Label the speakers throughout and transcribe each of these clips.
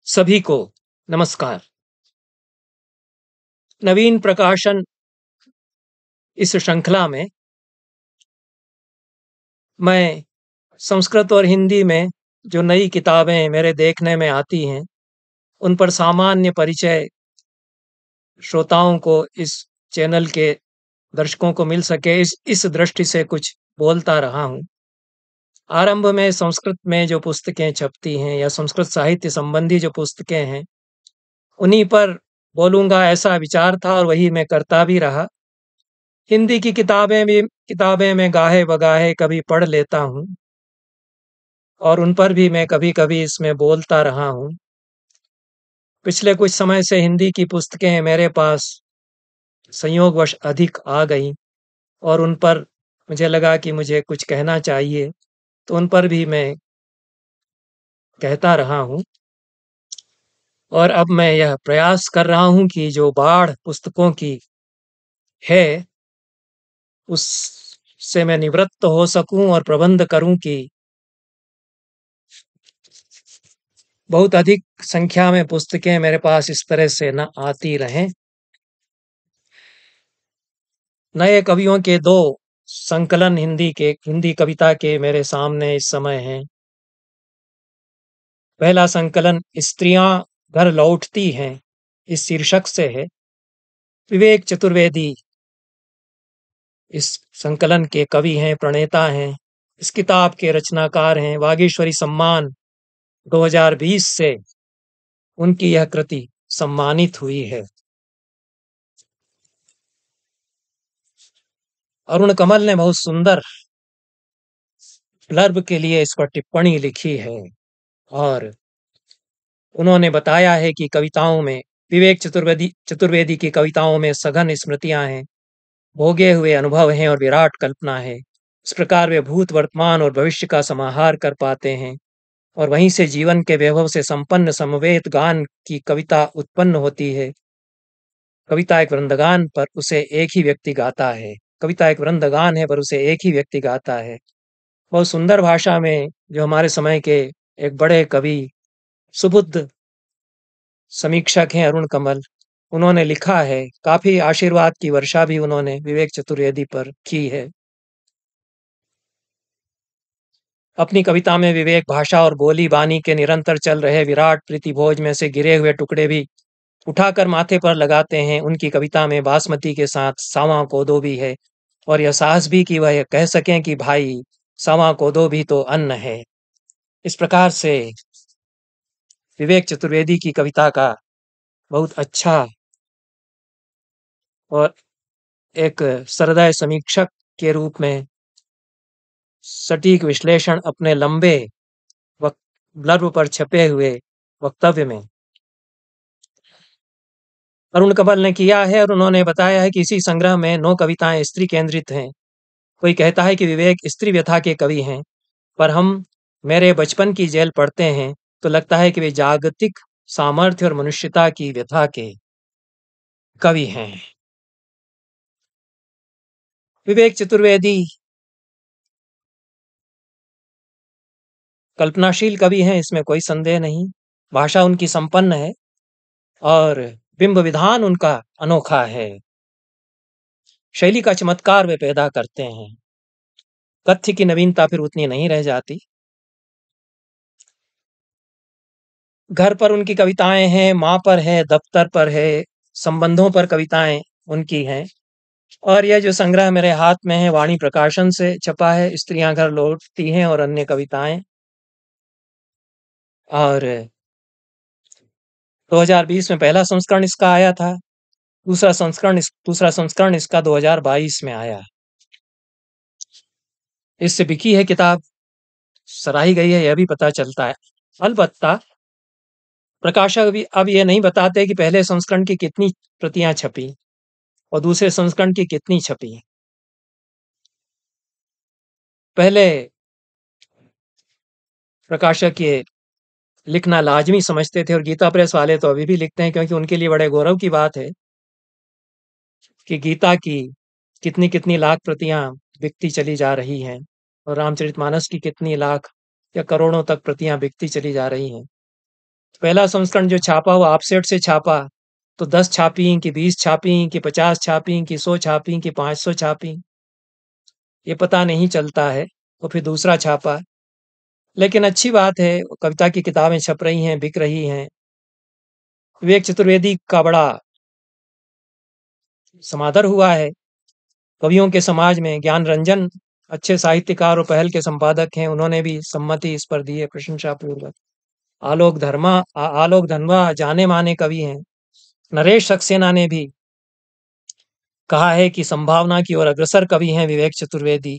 Speaker 1: सभी को नमस्कार। नवीन प्रकाशन इस श्रृंखला में मैं संस्कृत और हिंदी में जो नई किताबें मेरे देखने में आती हैं, उन पर सामान्य परिचय श्रोताओं को, इस चैनल के दर्शकों को मिल सके, इस दृष्टि से कुछ बोलता रहा हूँ। आरंभ में संस्कृत में जो पुस्तकें छपती हैं या संस्कृत साहित्य संबंधी जो पुस्तकें हैं, उन्हीं पर बोलूँगा ऐसा विचार था और वही मैं करता भी रहा। हिंदी की किताबें मैं गाहे-बगाहे कभी पढ़ लेता हूँ और उन पर भी मैं कभी-कभी इसमें बोलता रहा हूँ। पिछले कुछ समय से हिंदी की पुस्तकें मेरे पास संयोगवश अधिक आ गईं और उन पर मुझे लगा कि मुझे कुछ कहना चाहिए, तो उन पर भी मैं कहता रहा हूँ। और अब मैं यह प्रयास कर रहा हूँ कि जो बाढ़ पुस्तकों की है, उससे मैं निवृत्त हो सकूँ और प्रबंध करूँ कि बहुत अधिक संख्या में पुस्तकें मेरे पास इस तरह से न आती रहें। नए कवियों के 2 संकलन हिंदी कविता के मेरे सामने इस समय हैं। पहला संकलन स्त्रियां घर लौटती हैं, इस शीर्षक से है। विवेक चतुर्वेदी इस संकलन के कवि हैं, प्रणेता हैं। इस किताब के रचनाकार हैं। वागीश्वरी सम्मान 2020 से उनकी यह कृति सम्मानित हुई है। अरुण कमल ने बहुत सुंदर ब्लर्ब के लिए इस पर टिप्पणी लिखी है और उन्होंने बताया है कि कविताओं में विवेक चतुर्वेदी की कविताओं में सघन स्मृतियां हैं, भोगे हुए अनुभव हैं और विराट कल्पना है। इस प्रकार वे भूत, वर्तमान और भविष्य का समाहार कर पाते हैं और वहीं से जीवन के वैभव से संपन्न समवेत गान की कविता उत्पन्न होती है। कविता एक वृंदगान पर उसे एक ही व्यक्ति गाता है। कविता एक वृंदगान है पर उसे एक ही व्यक्ति गाता है। बहुत सुंदर भाषा में जो हमारे समय के एक बड़े कवि, सुबुद्ध समीक्षक हैं अरुण कमल, उन्होंने लिखा है। काफी आशीर्वाद की वर्षा भी उन्होंने विवेक चतुर्वेदी पर की है। अपनी कविता में विवेक भाषा और बोली बानी के निरंतर चल रहे विराट प्रीतिभोज में से गिरे हुए टुकड़े भी उठाकर माथे पर लगाते हैं। उनकी कविता में बासमती के साथ सावा कोदो भी है और यह साहस भी कि वह कह सकें कि भाई सावा कोदो भी तो अन्न है। इस प्रकार से विवेक चतुर्वेदी की कविता का बहुत अच्छा और एक सहृदय समीक्षक के रूप में सटीक विश्लेषण अपने लंबे ब्लर्ब पर छपे हुए वक्तव्य में अरुण कमल ने किया है और उन्होंने बताया है कि इसी संग्रह में 9 कविताएं स्त्री केंद्रित हैं। कोई कहता है कि विवेक स्त्री व्यथा के कवि हैं, पर हम मेरे बचपन की जेल पढ़ते हैं तो लगता है कि वे जागतिक सामर्थ्य और मनुष्यता की व्यथा के कवि हैं। विवेक चतुर्वेदी कल्पनाशील कवि हैं, इसमें कोई संदेह नहीं। भाषा उनकी संपन्न है और बिंब विधान उनका अनोखा है। शैली का चमत्कार वे पैदा करते हैं। तथ्य की नवीनता फिर उतनी नहीं रह जाती। घर पर उनकी कविताएं हैं, माँ पर है, दफ्तर पर है, संबंधों पर कविताएं उनकी हैं। और यह जो संग्रह मेरे हाथ में है, वाणी प्रकाशन से छपा है, स्त्रियां घर लौटती हैं और अन्य कविताएं। और 2020 में पहला संस्करण इसका आया था। दूसरा संस्करण इसका 2022 में आया। इससे बिकी है किताब, सराही गई है, यह भी पता चलता है। अलबत्ता प्रकाशक भी अब ये नहीं बताते कि पहले संस्करण की कितनी प्रतियां छपी और दूसरे संस्करण की कितनी छपी। पहले प्रकाशक ये लिखना लाजमी समझते थे और गीता प्रेस वाले तो अभी भी लिखते हैं, क्योंकि उनके लिए बड़े गौरव की बात है कि गीता की कितनी कितनी लाख प्रतियां बिकती चली जा रही हैं और रामचरितमानस की कितनी लाख या करोड़ों तक प्रतियां बिकती चली जा रही हैं। पहला संस्करण जो छापा वो ऑफसेट से छापा, तो 10 छापी कि 20 छापी कि 50 छापी कि 100 छापी कि 500 छापी, ये पता नहीं चलता है। तो फिर दूसरा छापा, लेकिन अच्छी बात है, कविता की किताबें छप रही हैं, बिक रही हैं। विवेक चतुर्वेदी का बड़ा समादर हुआ है कवियों के समाज में। ज्ञान रंजन अच्छे साहित्यकार और पहल के संपादक हैं, उन्होंने भी सम्मति इस पर दी है प्रशंसापूर्वक। आलोक धनवा जाने माने कवि हैं। नरेश सक्सेना ने भी कहा है कि संभावना की ओर अग्रसर कवि हैं विवेक चतुर्वेदी।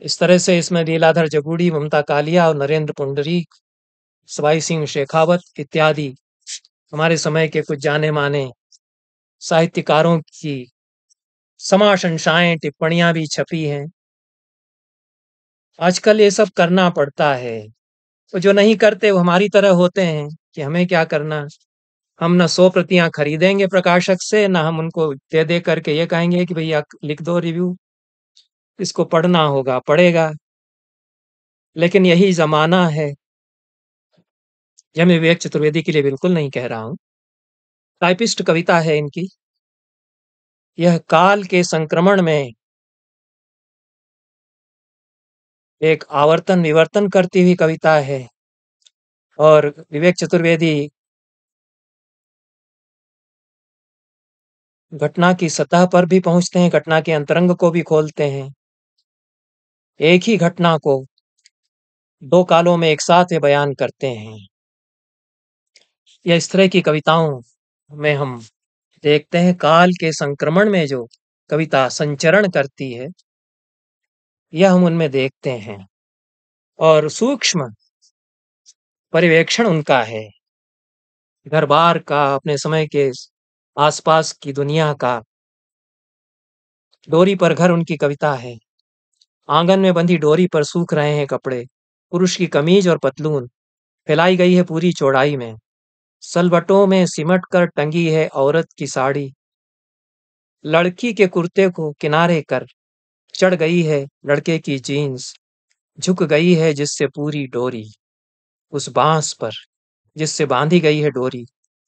Speaker 1: इस तरह से इसमें लीलाधर जगूड़ी, ममता कालिया और नरेंद्र पुंडरीक, सवाई सिंह शेखावत इत्यादि हमारे समय के कुछ जाने माने साहित्यकारों की समाशंसाएं, टिप्पणियां भी छपी हैं। आजकल ये सब करना पड़ता है, तो जो नहीं करते वो हमारी तरह होते हैं कि हमें क्या करना। हम ना 100 प्रतियां खरीदेंगे प्रकाशक से, ना हम उनको दे दे करके ये कहेंगे कि भैया लिख दो रिव्यू, इसको पढ़ना होगा पढ़ेगा। लेकिन यही जमाना है। यह मैं विवेक चतुर्वेदी के लिए बिल्कुल नहीं कह रहा हूं। टाइपिस्ट कविता है इनकी। यह काल के संक्रमण में एक आवर्तन विवर्तन करती हुई कविता है। और विवेक चतुर्वेदी घटना की सतह पर भी पहुंचते हैं, घटना के अंतरंग को भी खोलते हैं। एक ही घटना को दो कालों में एक साथ वे बयान करते हैं। या इस तरह की कविताओं में हम देखते हैं काल के संक्रमण में जो कविता संचरण करती है, यह हम उनमें देखते हैं। और सूक्ष्म पर्यवेक्षण उनका है, घर बार का, अपने समय के आसपास की दुनिया का। डोरी पर घर उनकी कविता है। आंगन में बंधी डोरी पर सूख रहे हैं कपड़े। पुरुष की कमीज और पतलून फैलाई गई है पूरी चौड़ाई में। सलवटों में सिमट कर टंगी है औरत की साड़ी। लड़की के कुर्ते को किनारे कर चढ़ गई है लड़के की जीन्स। झुक गई है जिससे पूरी डोरी उस बांस पर जिससे बांधी गई है डोरी।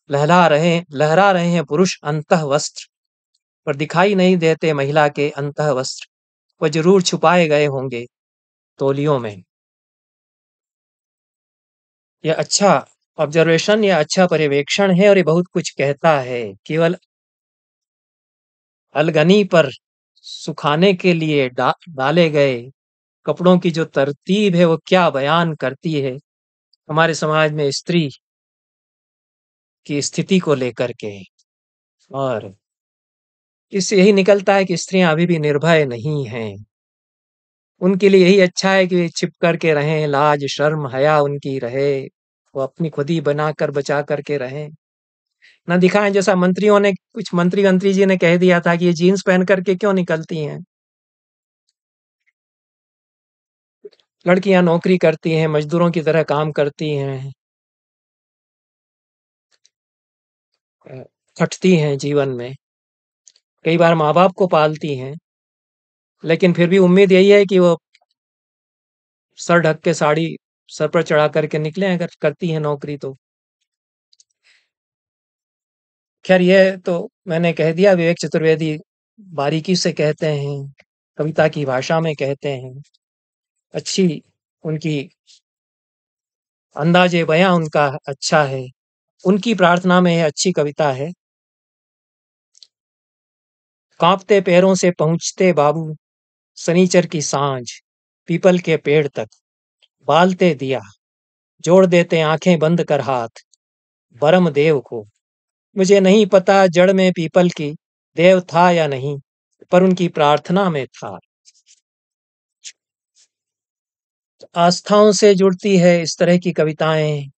Speaker 1: लहरा रहे हैं पुरुष अंतः वस्त्र, पर दिखाई नहीं देते महिला के अंतः वस्त्र। वह जरूर छुपाए गए होंगे तौलियों में। यह अच्छा ऑब्जर्वेशन या अच्छा पर्यवेक्षण है और ये बहुत कुछ कहता है। केवल अलगनी पर सुखाने के लिए डाले गए कपड़ों की जो तरतीब है वो क्या बयान करती है हमारे समाज में स्त्री की स्थिति को लेकर के। और इससे यही निकलता है कि स्त्रियां अभी भी निर्भय नहीं हैं। उनके लिए यही अच्छा है कि वे छिप करके रहें, लाज शर्म हया उनकी रहे, वो अपनी खुद ही बना कर बचा करके रहें, ना दिखाएं। जैसा मंत्रियों ने, कुछ मंत्री जी ने कह दिया था कि ये जीन्स पहन करके क्यों निकलती हैं। लड़कियां नौकरी करती हैं, मजदूरों की तरह काम करती हैं, खटती हैं जीवन में, कई बार माँ बाप को पालती हैं, लेकिन फिर भी उम्मीद यही है कि वो सर ढक के साड़ी सर पर चढ़ा करके निकले अगर करती हैं नौकरी तो। खैर ये तो मैंने कह दिया। विवेक चतुर्वेदी बारीकी से कहते हैं, कविता की भाषा में कहते हैं। अच्छी उनकी अंदाजे बयां उनका अच्छा है। उनकी प्रार्थना में यह अच्छी कविता है। कांपते पैरों से पहुंचते बाबू सनीचर की सांझ, पीपल के पेड़ तक बालते दिया, जोड़ देते आंखें बंद कर हाथ परम देव को। मुझे नहीं पता जड़ में पीपल की देव था या नहीं, पर उनकी प्रार्थना में था। आस्थाओं से जुड़ती है इस तरह की कविताएं,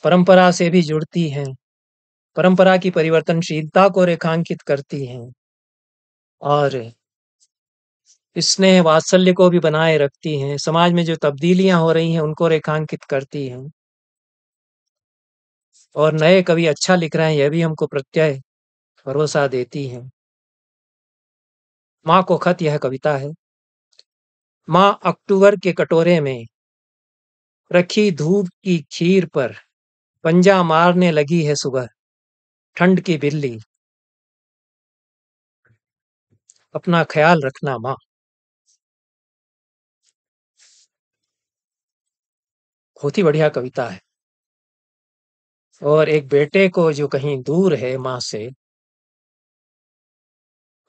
Speaker 1: परंपरा से भी जुड़ती हैं, परंपरा की परिवर्तनशीलता को रेखांकित करती हैं और स्नेह वात्सल्य को भी बनाए रखती हैं, समाज में जो तब्दीलियां हो रही हैं उनको रेखांकित करती हैं। और नए कवि अच्छा लिख रहे हैं यह भी हमको प्रत्यय भरोसा देती हैं। माँ को खत यह कविता है। माँ अक्टूबर के कटोरे में रखी धूप की खीर पर पंजा मारने लगी है सुबह ठंड की बिल्ली, अपना ख्याल रखना माँ। बहुत ही बढ़िया कविता है। और एक बेटे को जो कहीं दूर है माँ से,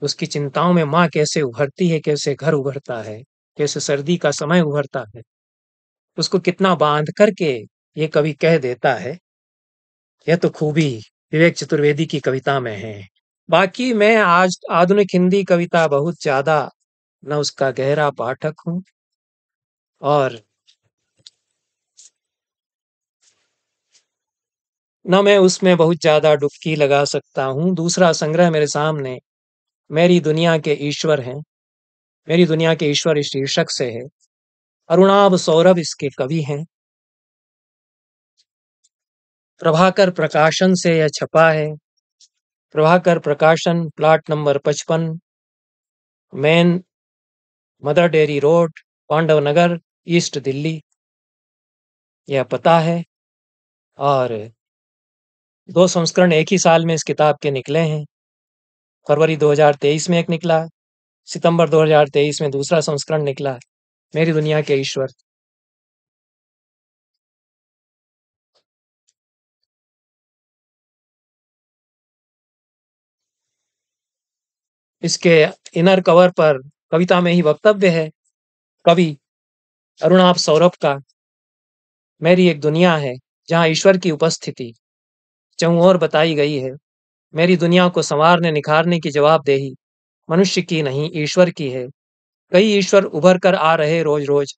Speaker 1: उसकी चिंताओं में माँ कैसे उभरती है, कैसे घर उभरता है, कैसे सर्दी का समय उभरता है, उसको कितना बांध करके ये कवि कह देता है। यह तो खूबी विवेक चतुर्वेदी की कविता में है। बाकी मैं आज आधुनिक हिंदी कविता बहुत ज्यादा न उसका गहरा पाठक हूँ, और न मैं उसमें बहुत ज्यादा डुबकी लगा सकता हूँ। दूसरा संग्रह मेरे सामने मेरी दुनिया के ईश्वर हैं, मेरी दुनिया के ईश्वर इस शीर्षक से है। अरुणाभ सौरभ इसके कवि हैं। प्रभाकर प्रकाशन से यह छपा है। Prabhakar Prakashan, plot number 55, main Mother Dairy road, Pandav Nagar, East Delhi, यह पता है। और 2 संस्करण एक ही साल में इस किताब के निकले हैं। फरवरी 2023 में एक निकला, सितंबर 2023 में दूसरा संस्करण निकला, मेरी दुनिया के ईश्वर। इसके इनर कवर पर कविता में ही वक्तव्य है कवि अरुणाभ सौरभ का। मेरी एक दुनिया है जहाँ ईश्वर की उपस्थिति चहुं ओर बताई गई है। मेरी दुनिया को संवारने निखारने की जवाबदेही मनुष्य की नहीं, ईश्वर की है। कई ईश्वर उभर कर आ रहे रोज रोज।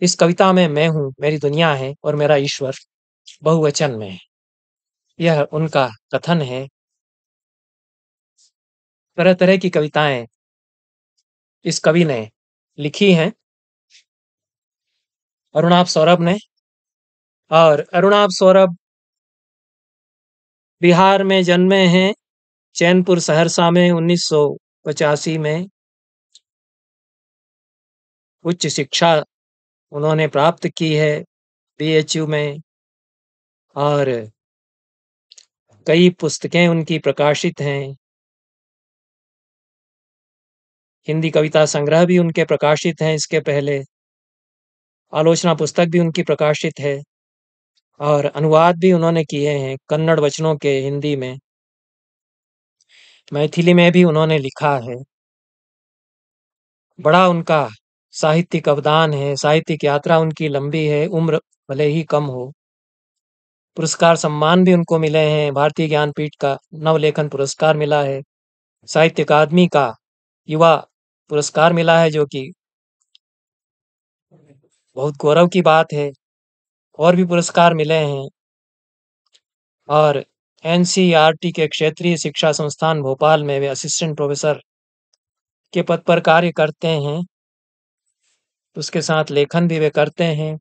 Speaker 1: इस कविता में मैं हूँ, मेरी दुनिया है और मेरा ईश्वर बहुवचन में है। यह उनका कथन है। तरह तरह की कविताएं इस कवि ने लिखी हैं, अरुणाभ सौरभ ने। और अरुणाभ सौरभ बिहार में जन्मे हैं, चैनपुर सहरसा में 1985 में। उच्च शिक्षा उन्होंने प्राप्त की है बीएचयू में, और कई पुस्तकें उनकी प्रकाशित हैं। हिंदी कविता संग्रह भी उनके प्रकाशित हैं इसके पहले, आलोचना पुस्तक भी उनकी प्रकाशित है, और अनुवाद भी उन्होंने किए हैं कन्नड़ वचनों के हिंदी में। मैथिली में भी उन्होंने लिखा है। बड़ा उनका साहित्यिक अवदान है, साहित्यिक यात्रा उनकी लंबी है, उम्र भले ही कम हो। पुरस्कार सम्मान भी उनको मिले हैं। भारतीय ज्ञानपीठ का नवलेखन पुरस्कार मिला है, साहित्य अकादमी का युवा पुरस्कार मिला है, जो कि बहुत गौरव की बात है। और भी पुरस्कार मिले हैं। और एनसीईआरटी के क्षेत्रीय शिक्षा संस्थान भोपाल में वे असिस्टेंट प्रोफेसर के पद पर कार्य करते हैं। उसके साथ लेखन भी वे करते हैं।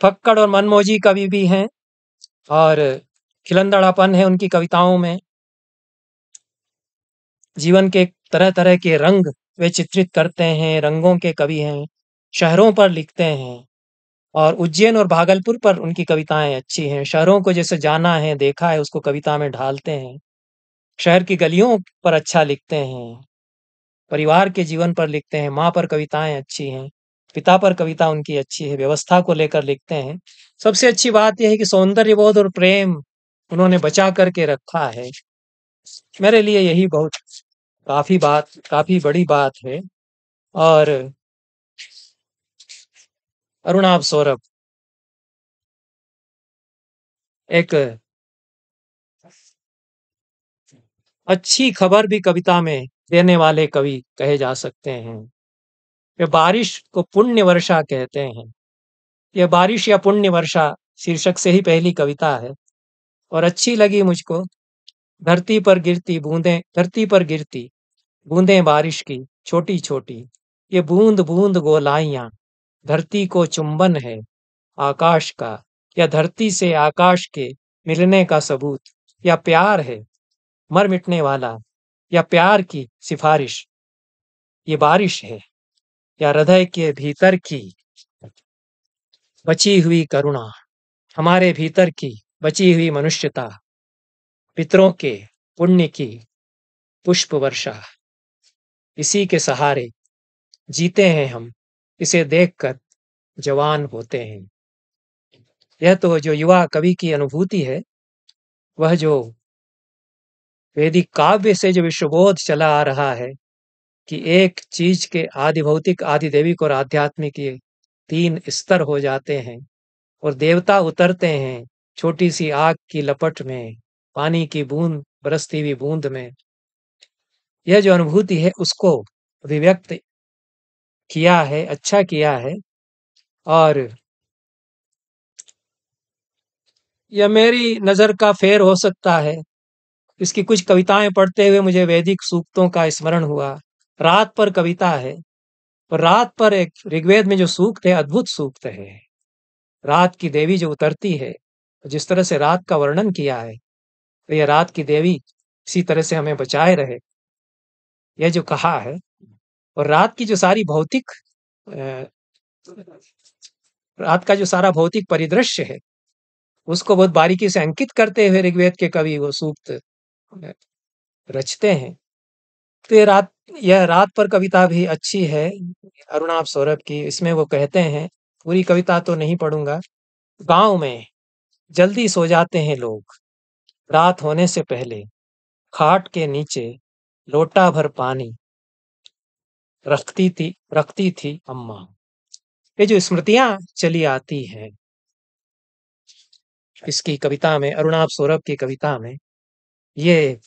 Speaker 1: फक्कड़ और मनमौजी कवि भी हैं, और खिलंदड़ापन है उनकी कविताओं में। जीवन के तरह तरह के रंग वे चित्रित करते हैं, रंगों के कवि हैं। शहरों पर लिखते हैं, और उज्जैन और भागलपुर पर उनकी कविताएं अच्छी हैं। शहरों को जैसे जाना है, देखा है, उसको कविता में ढालते हैं। शहर की गलियों पर अच्छा लिखते हैं, परिवार के जीवन पर लिखते हैं। माँ पर कविताएं अच्छी हैं, पिता पर कविता उनकी अच्छी है, व्यवस्था को लेकर लिखते हैं। सबसे अच्छी बात यह है कि सौंदर्य बोध और प्रेम उन्होंने बचा करके रखा है। मेरे लिए यही बहुत काफी बड़ी बात है। और अरुणाभ सौरभ एक अच्छी खबर भी कविता में देने वाले कवि कहे जा सकते हैं। वे बारिश को पुण्य वर्षा कहते हैं। यह बारिश या पुण्य वर्षा शीर्षक से ही पहली कविता है, और अच्छी लगी मुझको। धरती पर गिरती बूंदें बारिश की छोटी छोटी, ये बूंद बूंद गोलाइयां, धरती को चुंबन है आकाश का, या धरती से आकाश के मिलने का सबूत, या प्यार है मर मिटने वाला, या प्यार की सिफारिश, ये बारिश है या हृदय के भीतर की बची हुई करुणा, हमारे भीतर की बची हुई मनुष्यता, पितरों के पुण्य की पुष्प वर्षा, इसी के सहारे जीते हैं हम, इसे देखकर जवान होते हैं। यह तो जो युवा कवि की अनुभूति है, वह जो वैदिक काव्य से जो विश्वबोध चला आ रहा है कि एक चीज के आदि भौतिक, आदि दैविक और आध्यात्मिक ये 3 स्तर हो जाते हैं और देवता उतरते हैं छोटी सी आग की लपट में, पानी की बूंद, बरसती हुई बूंद में। यह जो अनुभूति है उसको अभिव्यक्त किया है, अच्छा किया है। और यह मेरी नज़र का फेर हो सकता है। इसकी कुछ कविताएं पढ़ते हुए मुझे वैदिक सूक्तों का स्मरण हुआ। रात पर कविता है, और रात पर एक ऋग्वेद में जो सूक्त है, अद्भुत सूक्त है। रात की देवी जो उतरती है, जिस तरह से रात का वर्णन किया है, तो यह रात की देवी इसी तरह से हमें बचाए रहे, यह जो कहा है। और रात की जो सारी भौतिक अ, रात का जो सारा भौतिक परिदृश्य है, उसको बहुत बारीकी से अंकित करते हुए ऋग्वेद के कवि वो सूक्त रचते हैं। तो यह रात पर कविता भी अच्छी है, अरुणाभ सौरभ की। इसमें वो कहते हैं, पूरी कविता तो नहीं पढ़ूंगा। गांव में जल्दी सो जाते हैं लोग, रात होने से पहले खाट के नीचे लोटा भर पानी रखती थी अम्मा। ये जो स्मृतियां चली आती हैं इसकी कविता में, अरुणाभ सौरभ की कविता में, ये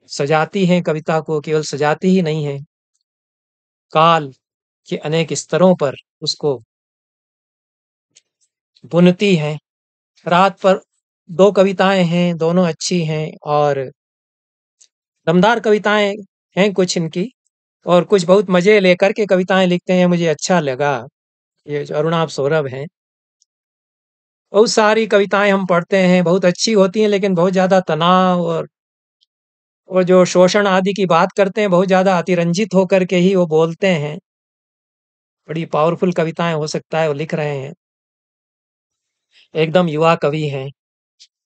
Speaker 1: सजाती हैं कविता को। केवल सजाती ही नहीं है, काल के अनेक स्तरों पर उसको बुनती हैं। रात पर 2 कविताएं हैं, दोनों अच्छी हैं और दमदार कविताएं हैं कुछ इनकी, और कुछ बहुत मजे लेकर के कविताएं लिखते हैं। मुझे अच्छा लगा ये जो अरुणाभ सौरभ हैं। बहुत सारी कविताएं हम पढ़ते हैं, बहुत अच्छी होती हैं, लेकिन बहुत ज्यादा तनाव और जो शोषण आदि की बात करते हैं, बहुत ज्यादा अतिरंजित होकर के ही वो बोलते हैं। बड़ी पावरफुल कविताएं हो सकता है वो लिख रहे हैं, एकदम युवा कवि हैं,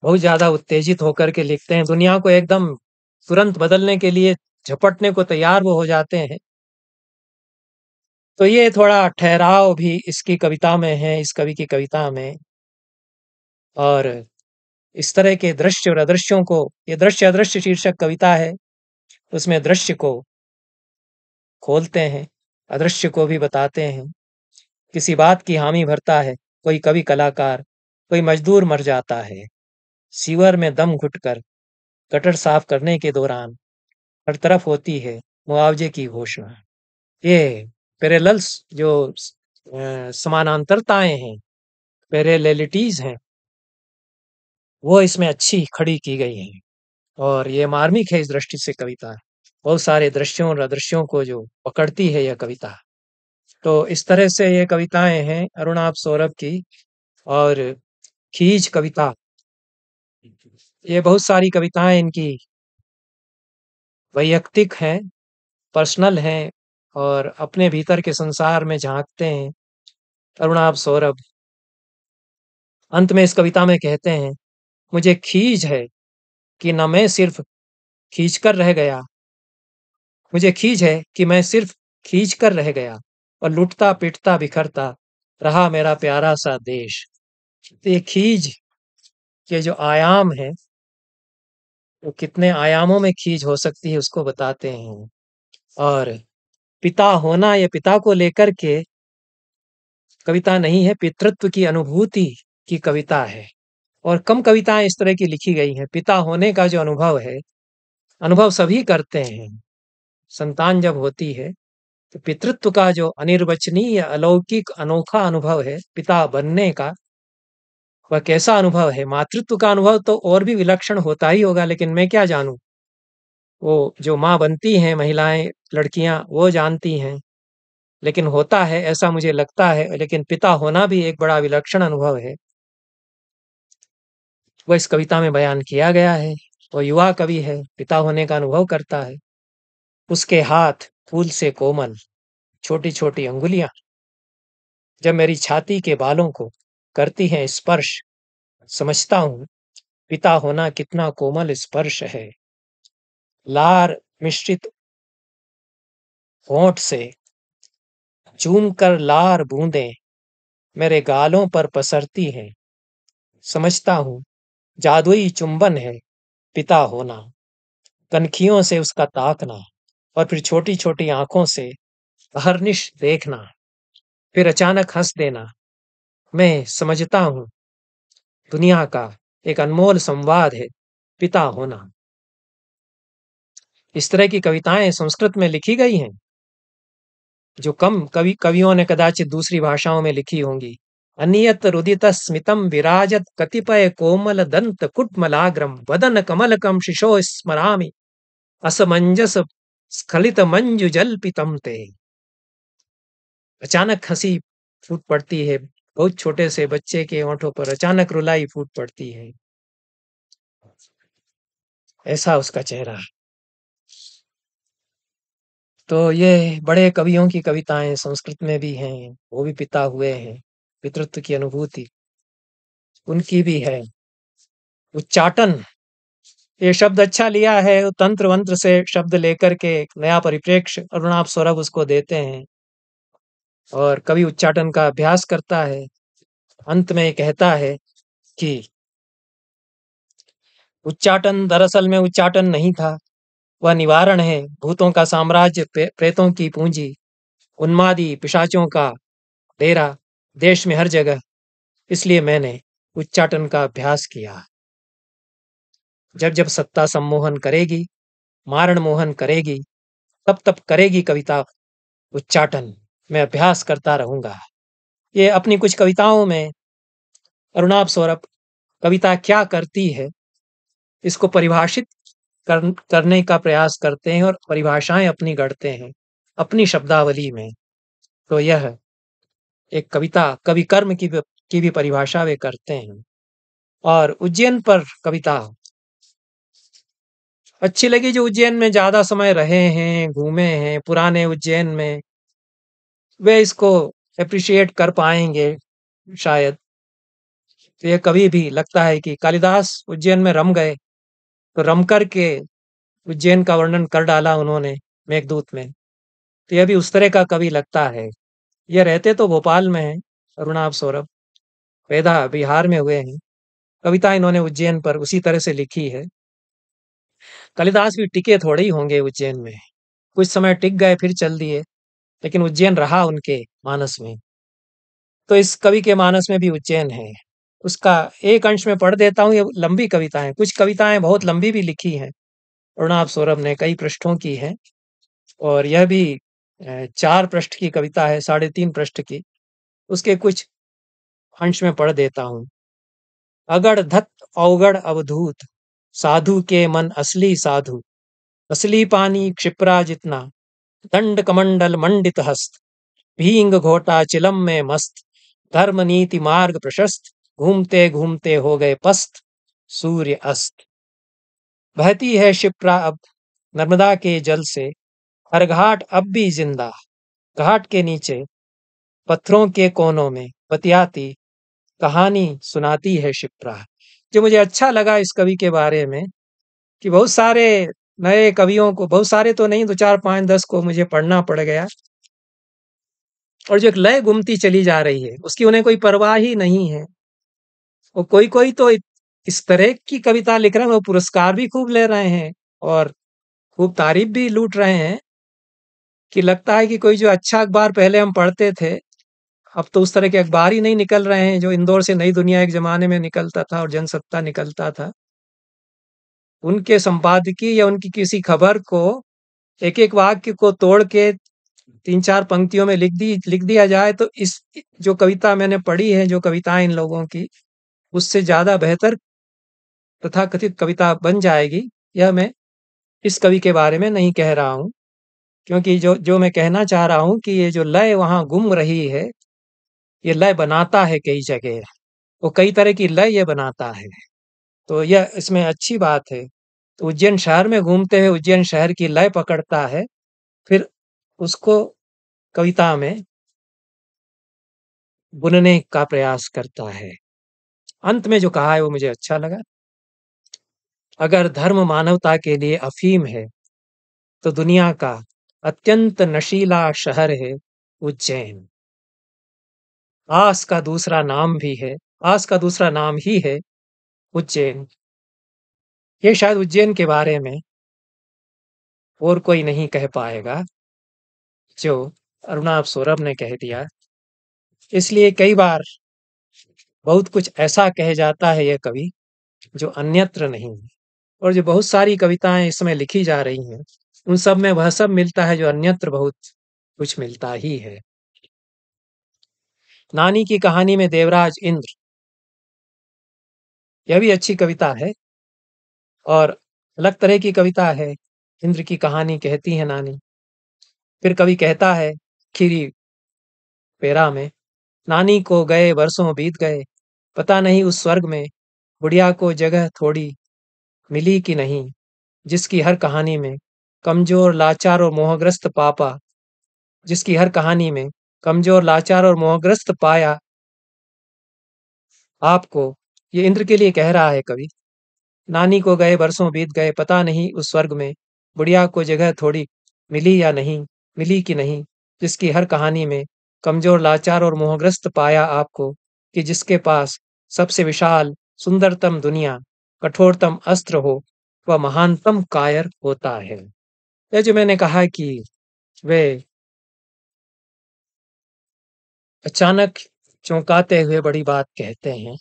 Speaker 1: बहुत ज्यादा उत्तेजित होकर के लिखते हैं, दुनिया को एकदम तुरंत बदलने के लिए झपटने को तैयार वो हो जाते हैं। तो ये थोड़ा ठहराव भी इसकी कविता में है, इस कवि की कविता में। और इस तरह के दृश्य और अदृश्यों को, ये दृश्य अदृश्य शीर्षक कविता है, उसमें दृश्य को खोलते हैं, अदृश्य को भी बताते हैं। किसी बात की हामी भरता है कोई कवि कलाकार, कोई मजदूर मर जाता है सीवर में दम घुटकर, गटर साफ करने के दौरान हर तरफ होती है मुआवजे की घोषणा। ये पैरेलल्स जो समानांतरताएं हैं, पैरेललिटीज हैं, वो इसमें अच्छी खड़ी की गई हैं। और ये मार्मिक है इस दृष्टि से कविता, बहुत सारे दृश्यों और अदृश्यों को जो पकड़ती है यह कविता। तो इस तरह से ये कविताएं हैं अरुणाभ सौरभ की। और खीज कविता, ये बहुत सारी कविताएं इनकी वैयक्तिक हैं, पर्सनल हैं, और अपने भीतर के संसार में झांकते हैं अरुणाभ सौरभ। अंत में इस कविता में कहते हैं, मुझे खीज है कि न मैं सिर्फ खींच कर रह गया, मुझे खीज है कि मैं सिर्फ खींच कर रह गया और लुटता पिटता बिखरता रहा मेरा प्यारा सा देश। तो ये खीज के जो आयाम है, वो कितने आयामों में खीज हो सकती है उसको बताते हैं। और पिता होना, ये पिता को लेकर के कविता नहीं है, पितृत्व की अनुभूति की कविता है। और कम कविताएं इस तरह की लिखी गई हैं। पिता होने का जो अनुभव है, अनुभव सभी करते हैं। संतान जब होती है तो पितृत्व का जो अनिर्वचनीय, अलौकिक, अनोखा अनुभव है पिता बनने का, वह कैसा अनुभव है। मातृत्व का अनुभव तो और भी विलक्षण होता ही होगा, लेकिन मैं क्या जानूं, वो जो माँ बनती हैं महिलाएं, लड़कियां, वो जानती हैं। लेकिन होता है ऐसा मुझे लगता है, लेकिन पिता होना भी एक बड़ा विलक्षण अनुभव है, वो इस कविता में बयान किया गया है। वो युवा कवि है, पिता होने का अनुभव करता है। उसके हाथ फूल से कोमल, छोटी छोटी अंगुलियां, जब मेरी छाती के बालों को करती हैं स्पर्श, समझता हूँ पिता होना कितना कोमल स्पर्श है। लार मिश्रित होंठ से चूम कर लार बूंदें मेरे गालों पर पसरती हैं। समझता हूँ जादुई चुंबन है पिता होना, कनखियों से उसका ताकना और फिर छोटी छोटी आंखों से अहर्निश देखना, फिर अचानक हंस देना। मैं समझता हूँ दुनिया का एक अनमोल संवाद है पिता होना। इस तरह की कविताएं संस्कृत में लिखी गई हैं जो कम कवियों ने कदाचित दूसरी भाषाओं में लिखी होंगी। अनियत रुदित स्मितम विराजत कतिपय कोमल दंत कुट्मलाग्रम वदन कमलकम शिशो स्मरामि असमंजस स्खलित मंजु जल्पितम ते। अचानक हंसी फूट पड़ती है, बहुत छोटे से बच्चे के होंठों पर अचानक रुलाई फूट पड़ती है। ऐसा उसका चेहरा। तो ये बड़े कवियों की कविताएं संस्कृत में भी हैं, वो भी पिता हुए हैं। पितृत्व की अनुभूति उनकी भी है। उच्चाटन, ये शब्द अच्छा लिया है, तंत्र वंत्र से शब्द लेकर के एक नया परिप्रेक्ष्य अरुणाभ सौरभ उसको देते हैं और कवि उच्चाटन का अभ्यास करता है। अंत में कहता है कि उच्चाटन दरअसल में उच्चाटन नहीं था, वह निवारण है भूतों का साम्राज्य, प्रेतों की पूंजी, उन्मादी पिशाचों का डेरा देश में हर जगह। इसलिए मैंने उच्चाटन का अभ्यास किया। जब जब सत्ता सम्मोहन करेगी, मारण मोहन करेगी, तब तब करेगी कविता उच्चाटन। मैं अभ्यास करता रहूंगा। ये अपनी कुछ कविताओं में अरुणाभ सौरभ कविता क्या करती है इसको परिभाषित करने का प्रयास करते हैं और परिभाषाएं अपनी गढ़ते हैं अपनी शब्दावली में। तो यह एक कविता कवि कर्म की भी परिभाषा वे करते हैं। और उज्जैन पर कविता अच्छी लगी, जो उज्जैन में ज्यादा समय रहे हैं, घूमे हैं पुराने उज्जैन में, वे इसको अप्रिशिएट कर पाएंगे शायद। तो ये कभी भी लगता है कि कालिदास उज्जैन में रम गए, तो रम कर के उज्जैन का वर्णन कर डाला उन्होंने मेघदूत में। तो यह भी उस तरह का कवि लगता है। ये रहते तो भोपाल में हैं अरुणाभ सौरभ, पैदा बिहार में हुए हैं, कविता इन्होंने उज्जैन पर उसी तरह से लिखी है। कालिदास भी टिके थोड़े ही होंगे उज्जैन में, कुछ समय टिक गए फिर चल दिए, लेकिन उज्जैन रहा उनके मानस में। तो इस कवि के मानस में भी उज्जैन है। उसका एक अंश में पढ़ देता हूँ। ये लंबी कविता है, कुछ कविताएं बहुत लंबी भी लिखी हैं अरुणाभ सौरभ ने, कई पृष्ठों की है। और यह भी 4 पृष्ठ की कविता है, 3.5 पृष्ठ की। उसके कुछ अंश में पढ़ देता हूँ। अगड़ धत अवगढ़ अवधूत, साधु के मन असली साधु, असली पानी क्षिप्रा जितना, दंड कमंडल मंडित हस्त, भींग घोटा चिलम में मस्त, धर्म नीति मार्ग प्रशस्त, घूमते घूमते हो गए पस्त, सूर्य अस्त। बहती है शिप्रा अब नर्मदा के जल से, हर घाट अब भी जिंदा, घाट के नीचे पत्थरों के कोनों में बतियाती कहानी सुनाती है शिप्रा। जो मुझे अच्छा लगा इस कवि के बारे में कि बहुत सारे नए कवियों को, बहुत सारे तो नहीं, 2 4 5 10 को मुझे पढ़ना पड़ गया, और जो एक लय घूमती चली जा रही है उसकी उन्हें कोई परवाह ही नहीं है। और कोई कोई तो इस तरह की कविता लिख रहे हैं, वो पुरस्कार भी खूब ले रहे हैं और खूब तारीफ भी लूट रहे हैं, कि लगता है कि कोई जो अच्छा अखबार पहले हम पढ़ते थे, अब तो उस तरह के अखबार ही नहीं निकल रहे हैं। जो इंदौर से नई दुनिया एक जमाने में निकलता था और जनसत्ता निकलता था, उनके संपादकीय या उनकी किसी खबर को एक एक वाक्य को तोड़ के 3 4 पंक्तियों में लिख दिया जाए, तो इस जो कविता मैंने पढ़ी है, जो कविताएं इन लोगों की, उससे ज्यादा बेहतर तथाकथित कविता बन जाएगी। यह मैं इस कवि के बारे में नहीं कह रहा हूँ, क्योंकि जो जो मैं कहना चाह रहा हूँ कि ये जो लय वहां गुम रही है, ये लय बनाता है कई जगह, वो कई तरह की लय ये बनाता है। तो यह इसमें अच्छी बात है। तो उज्जैन शहर में घूमते हुए उज्जैन शहर की लय पकड़ता है, फिर उसको कविता में बुनने का प्रयास करता है। अंत में जो कहा है वो मुझे अच्छा लगा। अगर धर्म मानवता के लिए अफीम है, तो दुनिया का अत्यंत नशीला शहर है उज्जैन। आस का दूसरा नाम भी है, आस का दूसरा नाम ही है उज्जैन। ये शायद उज्जैन के बारे में और कोई नहीं कह पाएगा जो अरुणाभ सौरभ ने कह दिया। इसलिए कई बार बहुत कुछ ऐसा कह जाता है यह कवि जो अन्यत्र नहीं है, और जो बहुत सारी कविताएं इस समय लिखी जा रही हैं, उन सब में वह सब मिलता है जो अन्यत्र बहुत कुछ मिलता ही है। नानी की कहानी में देवराज इंद्र, यह भी अच्छी कविता है और अलग तरह की कविता है। इंद्र की कहानी कहती है नानी। फिर कवि कहता है खीरी पेरा में, नानी को गए वर्षों बीत गए, पता नहीं उस स्वर्ग में बुढ़िया को जगह थोड़ी मिली कि नहीं, जिसकी हर कहानी में कमजोर लाचार और मोहग्रस्त पापा, जिसकी हर कहानी में कमजोर लाचार और मोहग्रस्त पाया आपको। ये इंद्र के लिए कह रहा है कवि। नानी को गए बरसों बीत गए, पता नहीं उस स्वर्ग में बुढ़िया को जगह थोड़ी मिली या नहीं, मिली कि नहीं, जिसकी हर कहानी में कमजोर लाचार और मोहग्रस्त पाया आपको, कि जिसके पास सबसे विशाल सुंदरतम दुनिया कठोरतम अस्त्र हो, वह महानतम कायर होता है। यह जो मैंने कहा कि वे अचानक चौंकाते हुए बड़ी बात कहते हैं,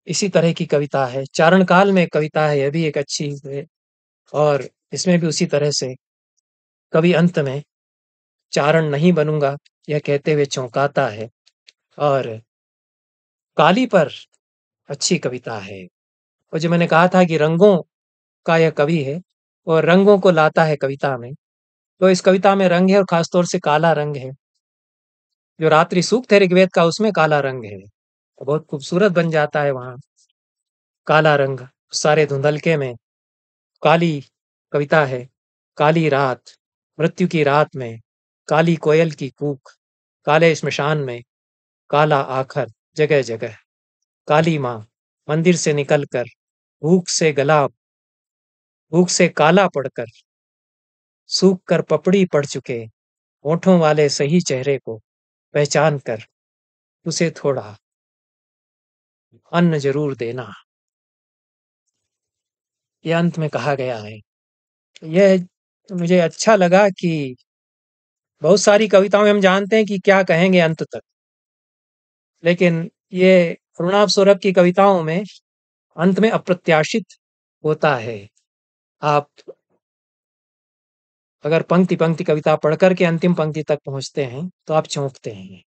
Speaker 1: इसी तरह की कविता है। चारण काल में एक कविता है, यह भी एक अच्छी है, और इसमें भी उसी तरह से कवि अंत में चारण नहीं बनूंगा यह कहते हुए चौंकाता है। और काली पर अच्छी कविता है। और जो मैंने कहा था कि रंगों का यह कवि है और रंगों को लाता है कविता में, तो इस कविता में रंग है और खासतौर से काला रंग है। जो रात्रि सूक्त है ऋग्वेद का, उसमें काला रंग है, बहुत खूबसूरत बन जाता है वहां काला रंग। सारे धुंधलके में काली कविता है। काली रात, मृत्यु की रात में काली कोयल की कूक, काले श्मशान में काला आखर जगह जगह, काली माँ मंदिर से निकलकर भूख से काला पड़कर सूख कर पपड़ी पड़ चुके होठों वाले सही चेहरे को पहचान कर उसे थोड़ा अन्न जरूर देना। यह अंत में कहा गया है। यह मुझे अच्छा लगा कि बहुत सारी कविताओं में हम जानते हैं कि क्या कहेंगे अंत तक, लेकिन ये अरुणाभ सौरभ की कविताओं में अंत में अप्रत्याशित होता है। आप अगर पंक्ति पंक्ति कविता पढ़कर के अंतिम पंक्ति तक पहुंचते हैं तो आप चौंकते हैं।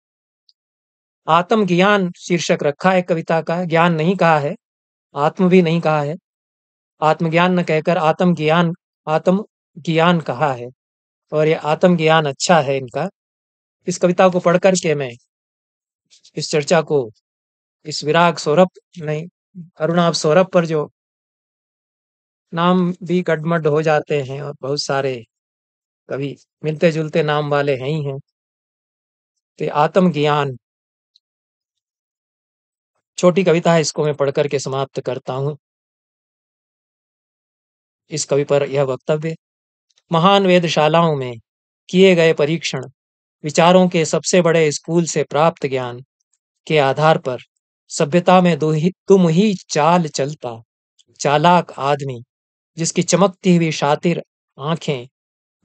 Speaker 1: आत्मज्ञान शीर्षक रखा है कविता का, ज्ञान नहीं कहा है, आत्म भी नहीं कहा है। आत्मज्ञान न कहकर आत्मज्ञान कहा है, और ये आत्मज्ञान अच्छा है इनका। इस कविता को पढ़ करके मैं इस चर्चा को इस विराग सौरभ नहीं अरुणाभ सौरभ पर जो नाम भी गडमड हो जाते हैं और बहुत सारे कभी मिलते जुलते नाम वाले हैं ही हैं, तो आत्मज्ञान छोटी कविता है, इसको मैं पढ़ करके समाप्त करता हूं। इस कवि पर यह वक्तव्य, महान वेधशालाओं में किए गए परीक्षण, विचारों के सबसे बड़े स्कूल से प्राप्त ज्ञान के आधार पर सभ्यता में तुम ही चाल चलता चालाक आदमी, जिसकी चमकती हुई शातिर आंखें,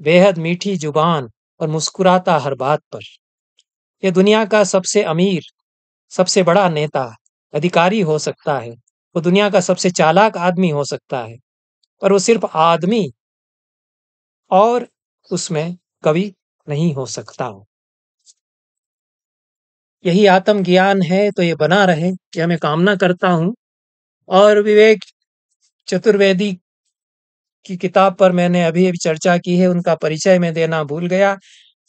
Speaker 1: बेहद मीठी जुबान और मुस्कुराता हर बात पर, यह दुनिया का सबसे अमीर, सबसे बड़ा नेता अधिकारी हो सकता है, वो दुनिया का सबसे चालाक आदमी हो सकता है, पर वो सिर्फ आदमी और उसमें कवि नहीं हो सकता। यही आत्मज्ञान है, तो ये बना रहे, यह मैं कामना करता हूं। और विवेक चतुर्वेदी की किताब पर मैंने अभी अभी चर्चा की है, उनका परिचय मैं देना भूल गया।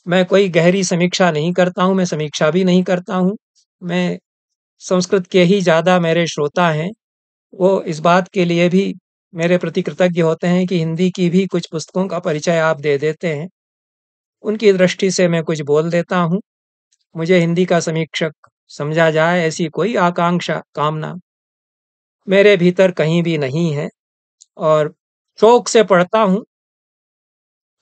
Speaker 1: मैं कोई गहरी समीक्षा नहीं करता हूं, मैं समीक्षा भी नहीं करता हूं। मैं संस्कृत के ही ज्यादा मेरे श्रोता हैं, वो इस बात के लिए भी मेरे प्रति कृतज्ञ होते हैं कि हिंदी की भी कुछ पुस्तकों का परिचय आप दे देते हैं। उनकी दृष्टि से मैं कुछ बोल देता हूं। मुझे हिंदी का समीक्षक समझा जाए ऐसी कोई आकांक्षा कामना मेरे भीतर कहीं भी नहीं है और शौक से पढ़ता हूँ।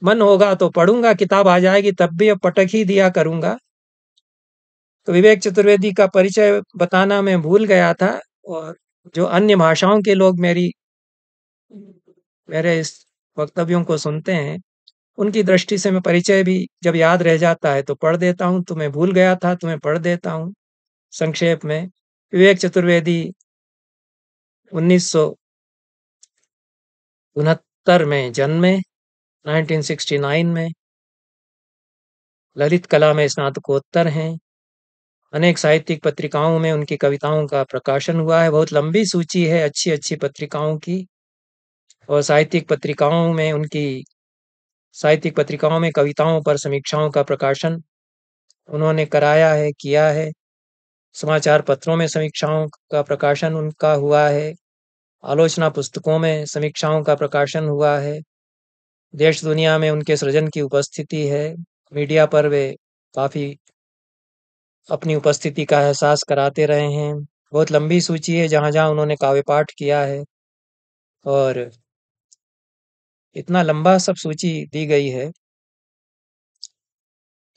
Speaker 1: मन होगा तो पढ़ूंगा, किताब आ जाएगी तब भी अब पटक ही दिया करूंगा। तो विवेक चतुर्वेदी का परिचय बताना मैं भूल गया था और जो अन्य भाषाओं के लोग मेरे इस वक्तव्यों को सुनते हैं उनकी दृष्टि से मैं परिचय भी जब याद रह जाता है तो पढ़ देता हूँ, तो मैं भूल गया था तो मैं पढ़ देता हूँ संक्षेप में। विवेक चतुर्वेदी 1969 में जन्मे, 1969 में ललित कला में स्नातकोत्तर हैं। अनेक साहित्यिक पत्रिकाओं में उनकी कविताओं का प्रकाशन हुआ है। बहुत लंबी सूची है अच्छी अच्छी पत्रिकाओं की और साहित्यिक पत्रिकाओं में कविताओं पर समीक्षाओं का प्रकाशन उन्होंने कराया है, किया है। समाचार पत्रों में समीक्षाओं का प्रकाशन उनका हुआ है। आलोचना पुस्तकों में समीक्षाओं का प्रकाशन हुआ है। देश दुनिया में उनके सृजन की उपस्थिति है। मीडिया पर वे काफ़ी अपनी उपस्थिति का एहसास कराते रहे हैं। बहुत लंबी सूची है जहाँ-जहाँ उन्होंने काव्य पाठ किया है और इतना लंबा सब सूची दी गई है।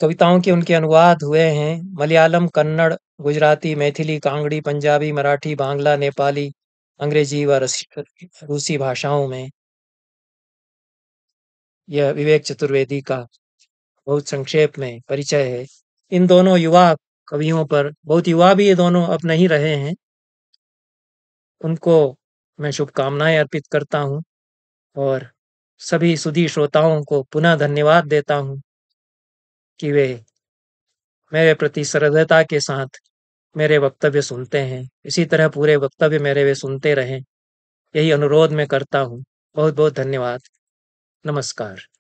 Speaker 1: कविताओं के उनके अनुवाद हुए हैं मलयालम, कन्नड़, गुजराती, मैथिली, कांगड़ी, पंजाबी, मराठी, बांग्ला, नेपाली, अंग्रेजी व रूसी भाषाओं में। यह विवेक चतुर्वेदी का बहुत संक्षेप में परिचय है। इन दोनों युवा कवियों पर, बहुत युवा भी ये दोनों अब नहीं रहे हैं, उनको मैं शुभकामनाएं अर्पित करता हूँ और सभी सुधी श्रोताओं को पुनः धन्यवाद देता हूँ कि वे मेरे प्रति सहृदयता के साथ मेरे वक्तव्य सुनते हैं। इसी तरह पूरे वक्तव्य मेरे वे सुनते रहें, यही अनुरोध मैं करता हूँ। बहुत बहुत धन्यवाद। नमस्कार।